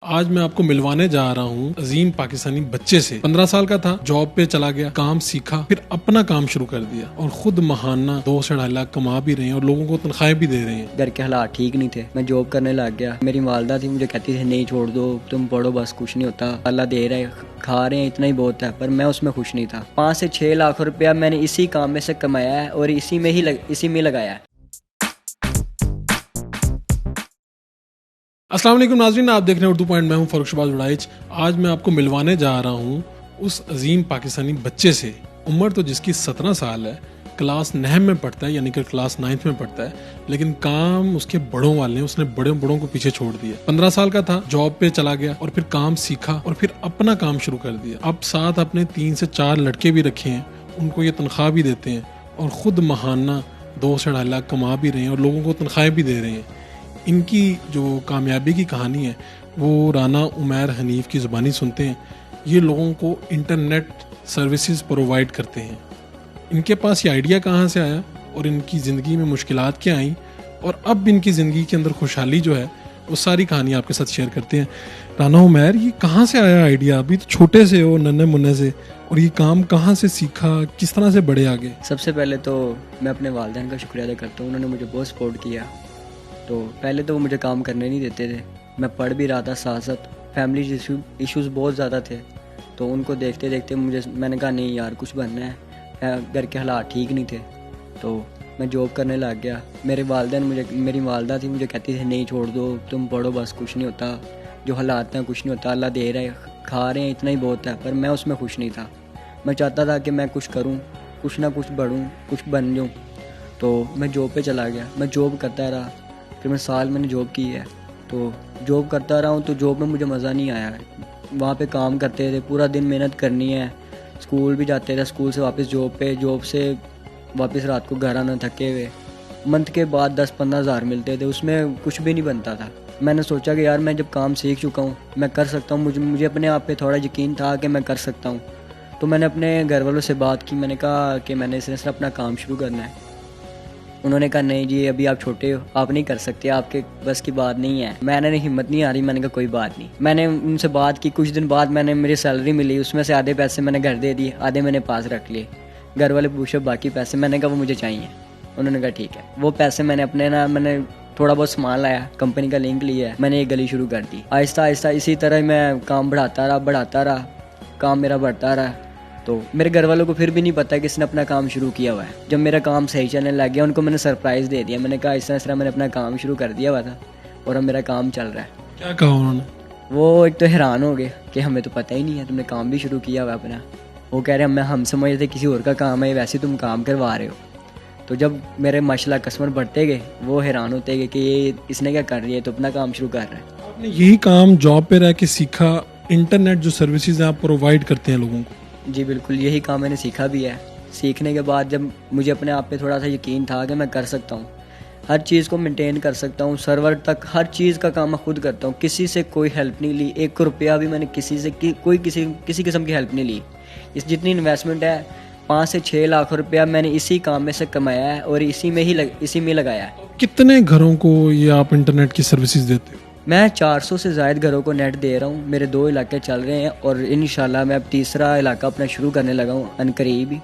आज मैं आपको मिलवाने जा रहा हूँ अजीम पाकिस्तानी बच्चे से। 15 साल का था, जॉब पे चला गया, काम सीखा, फिर अपना काम शुरू कर दिया और खुद महाना 2 से 2.5 लाख कमा भी रहे हैं और लोगों को तनख्वाहें भी दे रहे हैं। घर के हालात ठीक नहीं थे, मैं जॉब करने लग गया। मेरी वालदा थी, मुझे कहती थी नहीं छोड़ दो, तुम पढ़ो, बस कुछ नहीं होता, अल्लाह दे रहे खा रहे हैं, इतना ही बहुत है। पर मैं उसमें खुश नहीं था। 5 से 6 लाख रुपया मैंने इसी काम में से कमाया है और इसी में लगाया है। अस्सलाम वालेकुम नाज़रीन, आप देख रहे हैं उर्दू पॉइंट। मैं हूं फ़ारूक शहबाज वड़ाइच। आज मैं आपको मिलवाने जा रहा हूं उस अजीम पाकिस्तानी बच्चे से। उम्र तो जिसकी 17 साल है, क्लास 9 में पढ़ता है, यानी कि क्लास 9th में पढ़ता है, लेकिन काम उसके बड़ों वाले हैं, उसने बड़ों को पीछे छोड़ दिया। 15 साल का था, जॉब पे चला गया और फिर काम सीखा और फिर अपना काम शुरू कर दिया। अब साथ अपने 3 से 4 लड़के भी रखे हैं, उनको ये तनख्वाह भी देते हैं और ख़ुद महाना 2 से 2.5 लाख कमा भी रहे हैं और लोगों को तनख्वाहें भी दे रहे हैं। इनकी जो कामयाबी की कहानी है वो राना उमैर हनीफ की ज़ुबानी सुनते हैं। ये लोगों को इंटरनेट सर्विसेज प्रोवाइड करते हैं। इनके पास ये आइडिया कहाँ से आया और इनकी ज़िंदगी में मुश्किलात क्या आई और अब इनकी ज़िंदगी के अंदर खुशहाली जो है वो सारी कहानी आपके साथ शेयर करते हैं। राना उमैर, ये कहाँ से आया आइडिया? अभी तो छोटे से हो, नन्हे मुन्ने से, और ये काम कहाँ से सीखा, किस तरह से बढ़े आगे? सबसे पहले तो मैं अपने वालिदैन का शुक्रिया अदा करता हूँ, उन्होंने मुझे बहुत सपोर्ट किया। तो पहले तो वो मुझे काम करने नहीं देते थे, मैं पढ़ भी रहा था, साथ साथ फैमिली इश्यूज़ बहुत ज़्यादा थे। तो उनको देखते देखते मैंने कहा नहीं यार, कुछ बनना है। घर के हालात ठीक नहीं थे तो मैं जॉब करने लग गया। मेरी वालदा थी, मुझे कहती थी नहीं छोड़ दो, तुम पढ़ो, बस कुछ नहीं होता, जो हालात हैं कुछ नहीं होता, अल्लाह दे रहे खा रहे हैं, इतना ही बहुत है। पर मैं उसमें खुश नहीं था। मैं चाहता था कि मैं कुछ करूँ, कुछ ना कुछ बढ़ूँ, कुछ बन जाऊँ। तो मैं जॉब पे चला गया, मैं जॉब करता रहा। फिर साल मैंने जॉब की है, तो जॉब करता रहा हूँ। तो जॉब में मुझे मज़ा नहीं आया। वहाँ पे काम करते थे, पूरा दिन मेहनत करनी है, स्कूल भी जाते थे, स्कूल से वापस जॉब पे, जॉब से वापस रात को घर आना थके हुए। मंथ के बाद 10-15 हज़ार मिलते थे, उसमें कुछ भी नहीं बनता था। मैंने सोचा कि यार मैं जब काम सीख चुका हूँ, मैं कर सकता हूँ, मुझे अपने आप पे थोड़ा यकीन था कि मैं कर सकता हूँ। तो मैंने अपने घर वालों से बात की, मैंने कहा कि मैंने सिर्फ अपना काम शुरू करना है। उन्होंने कहा नहीं जी, अभी आप छोटे हो, आप नहीं कर सकते, आपके बस की बात नहीं है। मैंने हिम्मत नहीं आ रही, मैंने कहा कोई बात नहीं। मैंने उनसे बात की, कुछ दिन बाद मेरी सैलरी मिली, उसमें से आधे पैसे मैंने घर दे दिए, आधे मैंने पास रख लिए। घर वाले पूछे बाकी पैसे, मैंने कहा वो मुझे चाहिए। उन्होंने कहा ठीक है। वो पैसे मैंने थोड़ा बहुत सामान लाया, कंपनी का लिंक लिया है, मैंने एक गली शुरू कर दी। आहिस्ता आहिस्ता इसी तरह मैं काम बढ़ाता रहा, काम मेरा बढ़ता रहा। तो मेरे घर वालों को फिर भी नहीं पता कि इसने अपना काम शुरू किया हुआ है। जब मेरा काम सही चलने लग गया, उनको मैंने सरप्राइज़ दे दिया। मैंने कहा इस तरह मैंने अपना काम शुरू कर दिया हुआ था और अब मेरा काम चल रहा है। क्या कहा उन्होंने? वो एक तो हैरान हो गए कि हमें तो पता ही नहीं है, तुमने काम भी शुरू किया हुआ है अपना। वो कह रहे हम समझते थे किसी और का काम है, वैसे तुम काम करवा रहे हो। तो जब मेरे माशाल्लाह कस्टमर बढ़ते गए, वो हैरान होते गए कि ये इसने क्या कर रही है, तो अपना काम शुरू कर रहा है। आपने यही काम जॉब पे रह के सीखा? इंटरनेट जो सर्विसेज आप प्रोवाइड करते हैं लोगों को? जी बिल्कुल, यही काम मैंने सीखा भी है। सीखने के बाद जब मुझे अपने आप पे थोड़ा सा यकीन था कि मैं कर सकता हूँ, हर चीज़ को मेंटेन कर सकता हूँ, सर्वर तक हर चीज़ का काम मैं खुद करता हूँ, किसी से कोई हेल्प नहीं ली। 1 रुपया भी मैंने किसी से किसी किस्म की हेल्प नहीं ली। इस जितनी इन्वेस्टमेंट है, 5 से 6 लाख रुपया मैंने इसी काम में से कमाया है और इसी में लगाया है। कितने घरों को ये आप इंटरनेट की सर्विसेज देते हो? मैं 400 से ज़ायद घरों को नेट दे रहा हूँ। मेरे 2 इलाके चल रहे हैं और इंशाल्लाह मैं अब तीसरा इलाका अपना शुरू करने लगा हूँ अनकरीब ही।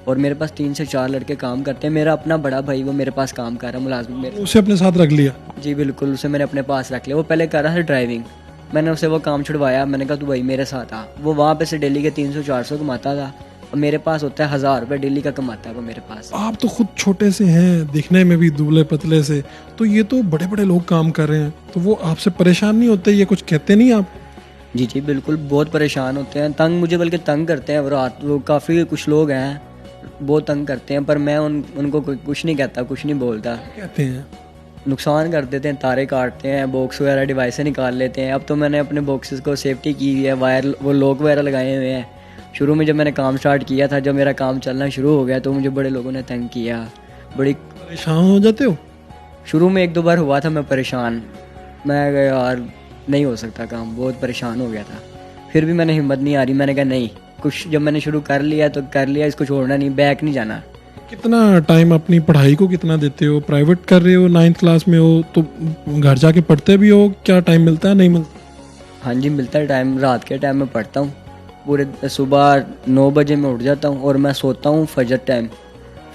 और मेरे पास 3 से 4 लड़के काम करते हैं। मेरा अपना बड़ा भाई वो मेरे पास काम कर रहा है, मुलाजिम मेरे। उसे अपने साथ रख लिया? जी बिल्कुल, उसे मैंने अपने पास रख लिया। वो पहले कर रहा था ड्राइविंग, मैंने उसे वो काम छुड़वाया। मैंने कहा तू भाई मेरे साथ आ। वो वहाँ पे से डेली के 300-400 कमाता था और मेरे पास होता है 1000 रुपये डेली का कमाता है वो मेरे पास। आप तो खुद छोटे से हैं, दिखने में भी दुबले पतले से, तो ये तो बड़े बड़े लोग काम कर रहे हैं, तो वो आपसे परेशान नहीं होते? ये कुछ कहते नहीं आप? जी बिल्कुल, बहुत परेशान होते हैं, मुझे बल्कि तंग करते हैं। वो काफ़ी कुछ लोग हैं बहुत तंग करते हैं, पर मैं उनको कुछ नहीं कहता, कुछ नहीं बोलता। कहते हैं नुकसान कर देते हैं, तारे काटते हैं, बॉक्स वगैरह डिवाइसें निकाल लेते हैं। अब तो मैंने अपने बॉक्सेस को सेफ्टी की हुई है, वायर वो लॉक वगैरह लगाए हुए हैं। शुरू में जब मैंने काम स्टार्ट किया था, जब मेरा काम चलना शुरू हो गया, तो मुझे बड़े लोगों ने तंग किया। बड़ी परेशान हो जाते हो? शुरू में 1-2 बार हुआ था मैं परेशान, मैं यार नहीं हो सकता काम, बहुत परेशान हो गया था। फिर भी मैंने हिम्मत नहीं आ रही, मैंने कहा नहीं, कुछ जब मैंने शुरू कर लिया तो कर लिया, इसको छोड़ना नहीं, बैक नहीं जाना। कितना टाइम अपनी पढ़ाई को कितना देते हो? प्राइवेट कर रहे हो, 9th क्लास में हो, तो घर जाके पढ़ते भी हो? क्या टाइम मिलता है, नहीं मिलता? हाँ जी, मिलता है टाइम। रात के टाइम में पढ़ता हूँ पूरे। सुबह 9 बजे मैं उठ जाता हूँ और मैं सोता हूँ फजर टाइम।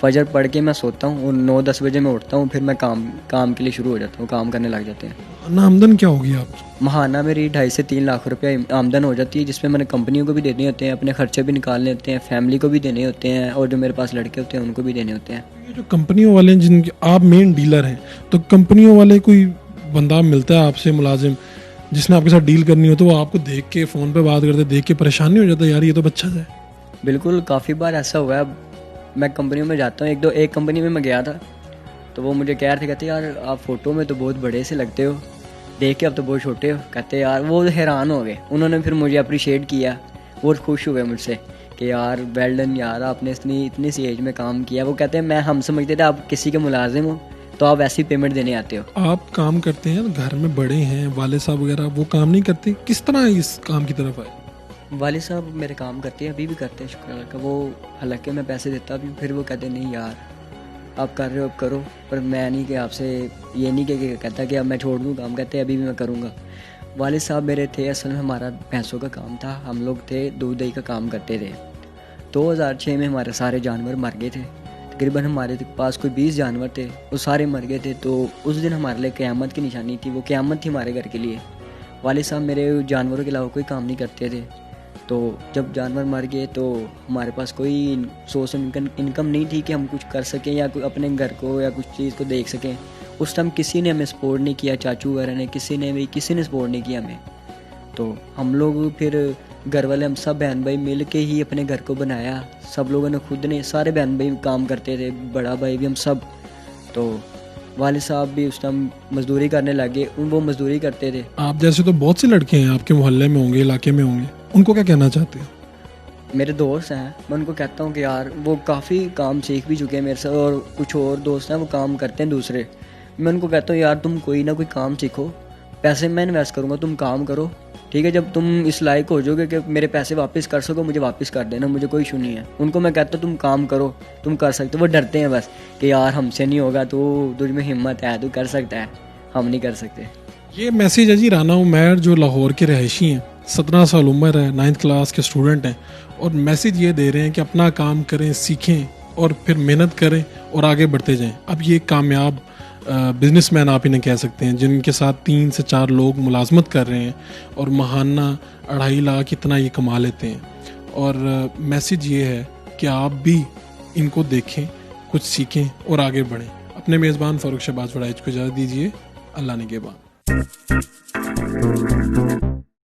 फजर पढ़ के मैं सोता हूँ और 9-10 बजे मैं उठता हूँ। फिर मैं काम के लिए शुरू हो जाता हूँ, काम करने लग जाते हैं। ना आमदन क्या होगी आप? महाना मेरी 2.5 से 3 लाख रुपए आमदन हो जाती है, जिसमें मैंने कंपनियों को भी देने होते हैं, अपने खर्चे भी निकालने होते हैं, फैमिली को भी देने होते हैं, और जो मेरे पास लड़के होते हैं उनको भी देने होते हैं। ये जो कंपनियों वाले हैं जिनके आप मेन डीलर हैं, तो कंपनियों वाले कोई बंदा मिलता है आपसे मुलाजिम जिसने आपके साथ डील करनी हो, तो वो आपको देख के फ़ोन पे बात करते देख के परेशान नहीं हो जाता यार ये तो बच्चा है? बिल्कुल, काफ़ी बार ऐसा हुआ है। मैं कंपनियों में जाता हूँ, एक कंपनी में मैं गया था, तो वो मुझे कह रहे थे, कहते यार आप फ़ोटो में तो बहुत बड़े से लगते हो, देख के अब तो बहुत छोटे हो। कहते यार, वो हैरान हो गए। उन्होंने फिर मुझे अप्रिशिएट किया, बहुत खुश हुए मुझसे कि यार वेल डन यार, आपने इतनी सी एज में काम किया। वो कहते हैं मैं हम समझते थे आप किसी के मुलाजिम हो तो आप ऐसी पेमेंट देने आते हो। आप काम करते हैं, घर में बड़े हैं वाले साहब वगैरह, वो काम नहीं करते? किस तरह इस काम की तरफ आए? वालिद साहब मेरे काम करते हैं, अभी भी करते हैं, शुक्र अल्लाह का। वो हालांकि मैं पैसे देता भी हूँ, फिर वो कहते नहीं यार आप कर रहे हो अब करो। पर मैं नहीं कि आपसे ये नहीं कि कहता कि अब मैं छोड़ दूँ काम, कहते अभी भी मैं करूँगा। वालिद साहब मेरे थे, असल में हमारा भैंसों का काम था, हम लोग थे दूध दही का काम करते थे। 2006 में हमारे सारे जानवर मर गए थे। तकरीबन हमारे पास कोई 20 जानवर थे, वो सारे मर गए थे। तो उस दिन हमारे लिए क़यामत की निशानी थी, वो क़यामत थी हमारे घर के लिए। वालिद साहब मेरे जानवरों के अलावा कोई काम नहीं करते थे। तो जब जानवर मर गए तो हमारे पास कोई सोर्स इनकम नहीं थी कि हम कुछ कर सकें या कोई अपने घर को या कुछ चीज़ को देख सकें। उस टाइम किसी ने हमें सपोर्ट नहीं किया, चाचू वगैरह ने, किसी ने सपोर्ट नहीं किया हमें। तो हम लोग फिर घर वाले, हम सब बहन भाई मिल के ही अपने घर को बनाया। सब लोगों ने खुद ने, सारे बहन भाई काम करते थे, बड़ा भाई भी, हम सब। तो वालिद साहब भी उस टाइम मजदूरी करने लगे, वो मजदूरी करते थे। आप जैसे तो बहुत से लड़के हैं आपके मोहल्ले में होंगे, इलाके में होंगे, उनको क्या कहना चाहते हैं? मेरे दोस्त हैं, मैं उनको कहता हूँ कि यार वो काफ़ी काम सीख भी चुके हैं मेरे से, और कुछ और दोस्त हैं वो काम करते हैं दूसरे। मैं उनको कहता हूँ यार तुम कोई ना कोई काम सीखो, पैसे मैं इन्वेस्ट करूँगा, तुम काम करो, ठीक है। जब तुम इस लायक हो जाओगे कि मेरे पैसे वापस कर सको, मुझे वापस कर देना, मुझे कोई इशू नहीं है। उनको मैं कहता हूँ तुम काम करो, तुम कर सकते हो। वो डरते हैं बस कि यार हमसे नहीं होगा, तो तुझ में हिम्मत है, तू कर सकता है, हम नहीं कर सकते। ये मैसेज है जी राना उमैर, जो लाहौर के रहायशी हैं, 17 साल उम्र है, 9th क्लास के स्टूडेंट हैं, और मैसेज ये दे रहे हैं कि अपना काम करें, सीखें और फिर मेहनत करें और आगे बढ़ते जाएं। अब ये कामयाब बिजनेसमैन आप इन्हें कह सकते हैं, जिनके साथ 3 से 4 लोग मुलाजमत कर रहे हैं और महाना 2.5 लाख इतना ये कमा लेते हैं। और मैसेज ये है कि आप भी इनको देखें, कुछ सीखें और आगे बढ़ें। अपने मेज़बान फ़ारूक शहबाज वड़ाइच को इजाज़त दीजिए। अल्लाह ने के बाद।